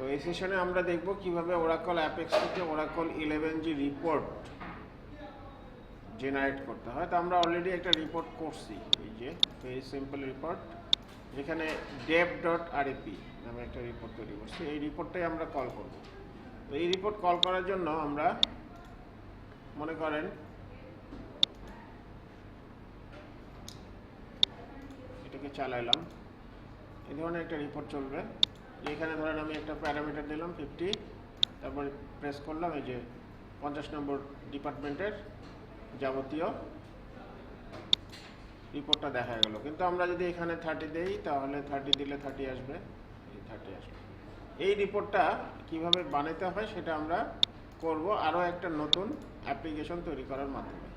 তো এই সেশনে আমরা দেখব কিভাবে ওরাকল অ্যাপেক্স থেকে ওরাকল 11G রিপোর্ট জেনারেট করতে হয়। তো আমরা অলরেডি একটা রিপোর্ট করছি, এই যে ভেরি সিম্পল রিপোর্ট, যেখানে dev.rep নামে একটা রিপোর্ট তৈরি করছি। এই রিপোর্টটাই আমরা কল করব। তো এই রিপোর্ট কল করার জন্য আমরা মনে করেন এটাকে চালাইলাম, এই ধরনের একটা রিপোর্ট চলবে। এখানে ধরেন আমি একটা প্যারামিটার দিলাম 50, তারপর প্রেস করলাম, এই যে 50 নম্বর ডিপার্টমেন্টের যাবতীয় রিপোর্টটা দেখা গেল। কিন্তু আমরা যদি এখানে 30 দেই, তাহলে 30 দিলে 30 আসবে, এই 30 আসবে। এই রিপোর্টটা কিভাবে বানাতে হয় সেটা আমরা করব আরও একটা নতুন অ্যাপ্লিকেশন তৈরি করার মাধ্যমে।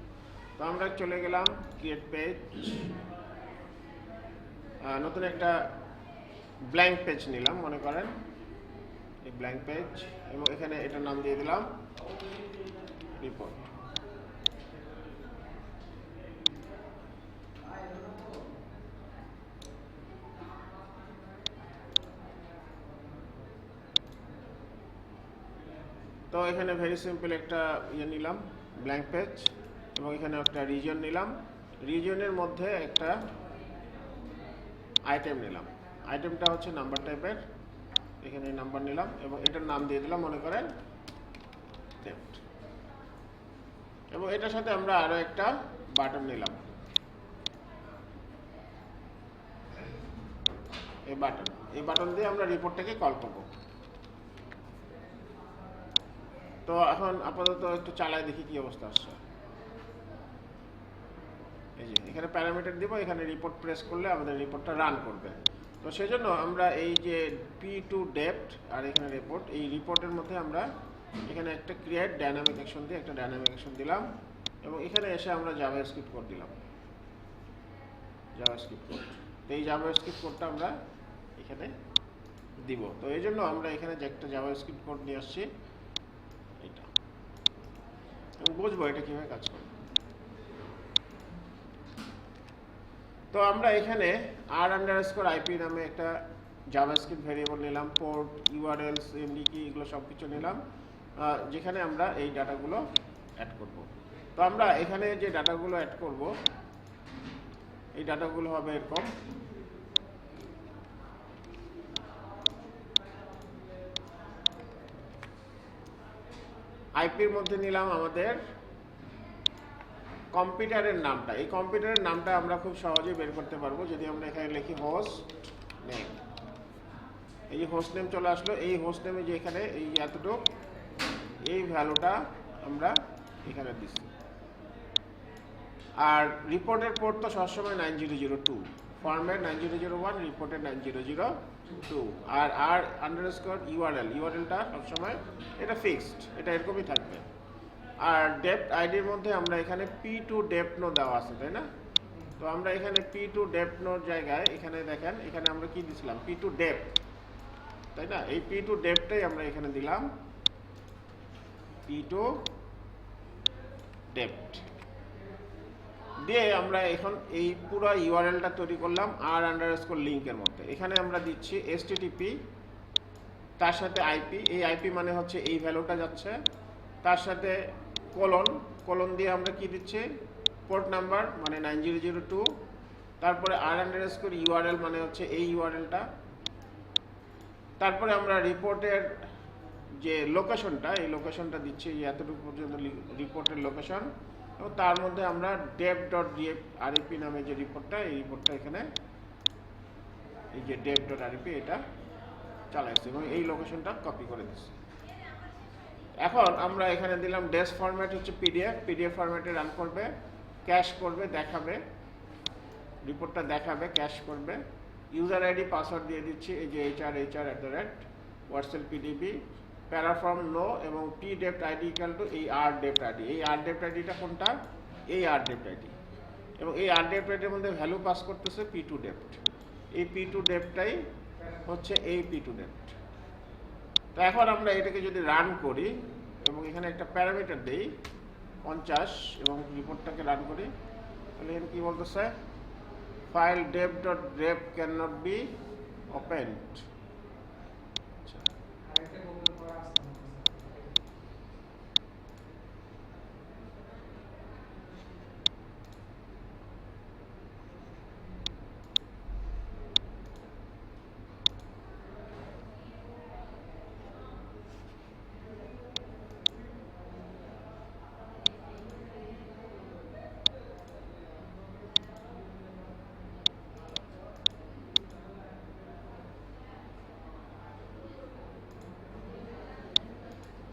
তো আমরা চলে গেলাম ক্রিয়েট পেজ, নতুন একটা ব্ল্যাঙ্ক পেজ নিলাম, মনে করেন এই ব্ল্যাঙ্ক পেজ, এবং এখানে এটার নাম দিয়ে দিলাম রিপোর্ট। তো এখানে ভেরি সিম্পল একটা নিলাম ব্ল্যাঙ্ক পেজ, এবং এখানে একটা রিজন নিলাম, রিজনের মধ্যে একটা আইটেম নিলাম, আইটেমটা হচ্ছে নাম্বার টাইপের, এখানে নাম্বার নিলাম এবং এটার নাম দিয়ে দিলাম মনে করেন লেফট। এবং এটার সাথে আমরা আরো একটা বাটন নিলাম, এই বাটন দিয়ে আমরা রিপোর্টটাকে কল করব। তো এখন আপাতত একটু চালায় দেখি কি অবস্থা আসছে। এই যে এখানে প্যারামিটার দিব, এখানে রিপোর্ট প্রেস করলে আমাদের রিপোর্টটা রান করবে। তো সেজন্য আমরা এই যে P2 ডেপ্থ আর এখানে রিপোর্ট, এই রিপোর্টের মধ্যে আমরা এখানে একটা ক্রিয়েট ডাইনামিক অ্যাকশন দিয়ে একটা ডাইনামিক অ্যাকশন দিলাম, এবং এখানে এসে আমরা জাভাস্ক্রিপ্ট কোড দিলাম, জাভাস্ক্রিপ্ট কোড। তো এই জাভাস্ক্রিপ্ট কোডটা আমরা এখানে দিব। তো এই জন্য আমরা এখানে যে একটা জাভাস্ক্রিপ্ট কোড নিয়ে আসছি, এটা, এবং বুঝবো এটা কিভাবে কাজ করে। তো আমরা এখানে r_ip নামে একটা জাভাস্ক্রিপ্ট ভেরিয়েবল নিলাম, পোর্ট, ইউআরএলস, এমডি কি, এগুলো সব কিছু নিলাম, যেখানে আমরা এই ডাটাগুলো অ্যাড করব। তো আমরা এখানে যে ডাটাগুলো অ্যাড করব, এই ডাটাগুলো হবে এরকম। আইপির মধ্যে নিলাম আমাদের কম্পিউটারের নামটা। এই কম্পিউটারের নামটা আমরা খুব সহজেই বের করতে পারবো যদি আমরা এখানে লিখি হোস্ট নেম। এই যে হোস্ট নেম চলে আসলো, এই হোস্ট নেমে যে এখানে এই এতটুকু, এই ভ্যালুটা আমরা এখানে দিচ্ছি। আর রিপোর্টের পোর্ট তো সবসময় 9002, ফর্মের 9001, রিপোর্টের 9002, আর ইউআরএলটা সবসময় এটা ফিক্সড, এটা এরকমই থাকবে। আর ডেপ্থ আইডির মধ্যে আমরা এখানে P2 ডেপ্থ নো দেওয়া আছে, তাই না? তো আমরা এখানে P2 ডেপ্থ নোর জায়গায় এখানে দেখেন, এখানে আমরা কি দিছিলাম, P2 ডেপ্থ, তাই না? এই P2 ডেপ্থটাই আমরা এখানে দিলাম, P2 ডেপ্থ দিয়ে আমরা এখন এই পুরো ইউআরএলটা তৈরি করলাম r_link-এর মধ্যে। এখানে আমরা দিচ্ছি http, তার সাথে আইপি, এই আইপি মানে হচ্ছে এই ভ্যালুটা যাচ্ছে, তার সাথে কোলন দিয়ে আমরা কি দিচ্ছি, পোর্ট নাম্বার মানে 9002, তারপরে r_url মানে হচ্ছে এই ইউআরএলটা, তারপরে আমরা রিপোর্টের যে লোকেশনটা, এই লোকেশনটা দিচ্ছি, এতটুকু পর্যন্ত রিপোর্টের লোকেশন, এবং তার মধ্যে আমরা dev.rep নামে যে রিপোর্টটা, এই রিপোর্টটা এখানে এই যে dev.rep এটা চালাইছি এবং এই লোকেশনটা কপি করে দিচ্ছি। এখন আমরা এখানে দিলাম ডেস ফরম্যাট হচ্ছে পিডিএফ ফরম্যাটে রান করবে, ক্যাশ করবে, দেখাবে, রিপোর্টটা দেখাবে, ক্যাশ করবে। ইউজার আইডি পাসওয়ার্ড দিয়ে দিচ্ছি, এই যে hr@whatsapp_pdb, প্যারাফর্ম নো, এবং pdepth id ইকুয়াল টু এই rdepth id। এই rdepth idটা কোনটা, এই rdepth id, এবং এই rdepth id এর মধ্যে ভ্যালু পাস করতেছে P2 ডেপ্থ। এই P2 ডেপ্থটাই হচ্ছে এই P2 ডেপ্থ। তো এখন আমরা এটাকে যদি রান করি এবং এখানে একটা প্যারামিটার দেই 50 এবং রিপোর্টটাকে রান করি, তাহলে এখানে কি বলতেছে, file dev.rep cannot be opened।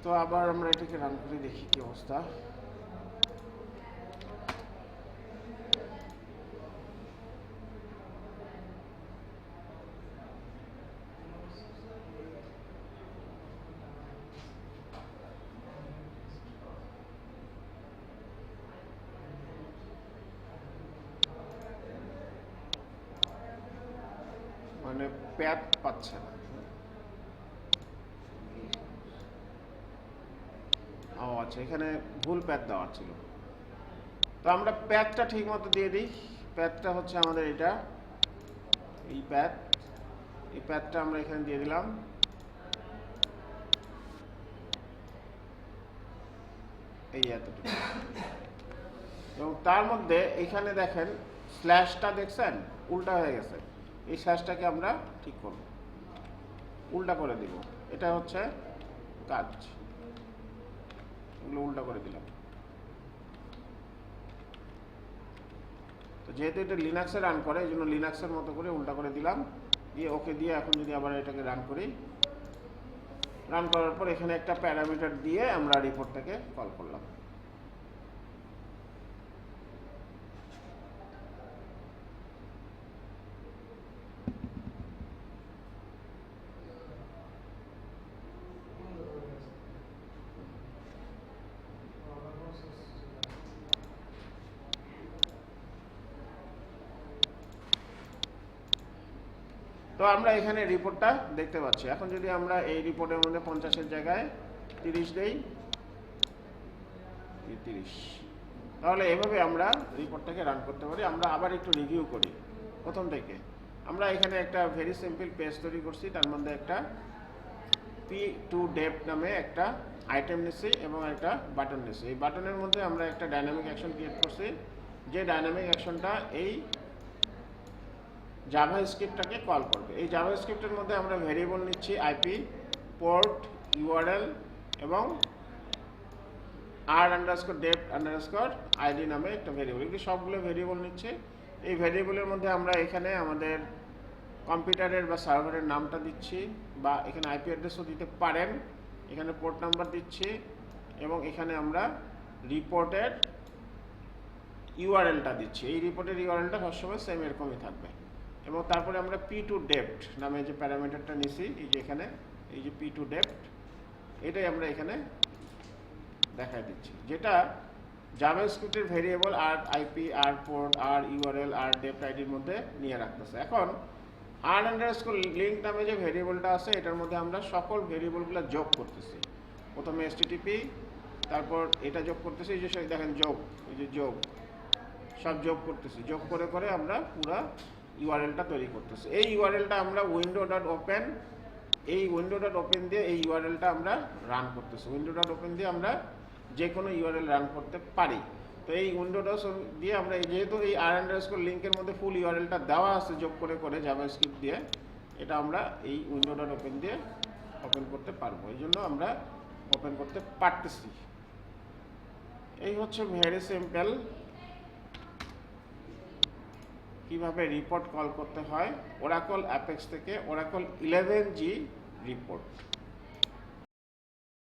তো আবার আমরা এটাকে রান করে দেখি কি অবস্থা। মানে প্যাথ পাচ্ছে না। ও আচ্ছা, এখানে ভুল প্যাথ দেওয়া ছিল। তো আমরা প্যাথটা ঠিক মতো দিয়ে দিই। প্যাথটা হচ্ছে আমাদের এটা, এই প্যাথটা আমরা এখানে দিয়ে দিলাম। এই এতটুকু। এবং তার মধ্যে এখানে দেখেন স্ল্যাশটা দেখছেন উল্টা হয়ে গেছে, এই স্ল্যাশটাকে আমরা ঠিক করব, উল্টা করে দিব। এটা হচ্ছে কাজ, এগুলো উল্টা করে দিলাম। তো যেহেতু এটা লিনাক্সে রান করে, এই জন্য লিনাক্সের মতো করে উল্টা করে দিলাম, দিয়ে ওকে দিয়ে এখন যদি আবার এটাকে রান করি, রান করার পর এখানে একটা প্যারামিটার দিয়ে আমরা রিপোর্টটাকে কল করলাম। তো আমরা এখানে রিপোর্টটা দেখতে পাচ্ছি। এখন যদি আমরা এই রিপোর্টের মধ্যে 50-এর জায়গায় 30 দেই, 30, তাহলে এভাবে আমরা রিপোর্টটাকে রান করতে পারি। আমরা আবার একটু রিভিউ করি প্রথম থেকে। আমরা এখানে একটা ভেরি সিম্পল পেজ তৈরি করছি, তার মধ্যে একটা p2dev নামে একটা আইটেম নিচ্ছি এবং একটা বাটন নিচ্ছি। এই বাটনের মধ্যে আমরা একটা ডাইনামিক অ্যাকশন ক্রিয়েট করছি, যে ডাইনামিক অ্যাকশনটা এই জাভাস্ক্রিপ্টটাকে কল করবে। এই জাভাস্ক্রিপ্টের মধ্যে আমরা ভেরিয়েবল নিচ্ছি আইপি, পোর্ট, ইউআরএল এবং r_dev_id নামে একটা ভেরিয়েবল। এগুলি সবগুলো ভেরিয়েবল নিচ্ছে। এই ভেরিয়েবলের মধ্যে আমরা এখানে আমাদের কম্পিউটারের বা সার্ভারের নামটা দিচ্ছি, বা এখানে আইপি অ্যাড্রেসও দিতে পারেন, এখানে পোর্ট নাম্বার দিচ্ছি, এবং এখানে আমরা রিপোর্টের ইউআরএলটা দিচ্ছি। এই রিপোর্টের ইউআরএলটা সবসময় সেম এরকমই থাকবে। এবং তারপরে আমরা p2dev নামে যে প্যারামিটারটা নিছি, এই যে এখানে এই যে p2dev, এটাই আমরা এখানে দেখাই দিচ্ছি, যেটা জাভাস্ক্রিপ্টের ভেরিয়েবল আর আইপি, আর পোর্ট, আর ইউআরএল, আর ডেপ্ট আইডির মধ্যে নিয়ে রাখতেছে। এখন r_link নামে যে ভেরিয়েবলটা আছে, এটার মধ্যে আমরা সকল ভেরিয়েবলগুলো যোগ করতেছি। প্রথমে http, তারপর এটা যোগ করতেছি, এই যে দেখেন যোগ, এই যে যোগ, সব যোগ করতেছি। যোগ করে করে আমরা পুরো ইউআরএলটা তৈরি করতেছি। এই ইউআরএলটা আমরা window.open, এই window.open দিয়ে এই ইউআরএলটা আমরা রান করতেছি। window.open দিয়ে আমরা যে কোনো ইউআরএল রান করতে পারি। তো এই window.open দিয়ে আমরা যেহেতু এই r_link-এর মধ্যে ফুল ইউআরএলটা দেওয়া আছে যোগ করে করে জাভাস্ক্রিপ্ট দিয়ে, এটা আমরা এই window.open দিয়ে ওপেন করতে পারবো। এই জন্য আমরা ওপেন করতে পারতেছি। এই হচ্ছে ভেরি সিম্পল কিভাবে রিপোর্ট কল করতে হয় ওরাকল অ্যাপেক্স থেকে ওরাকল 11G রিপোর্ট।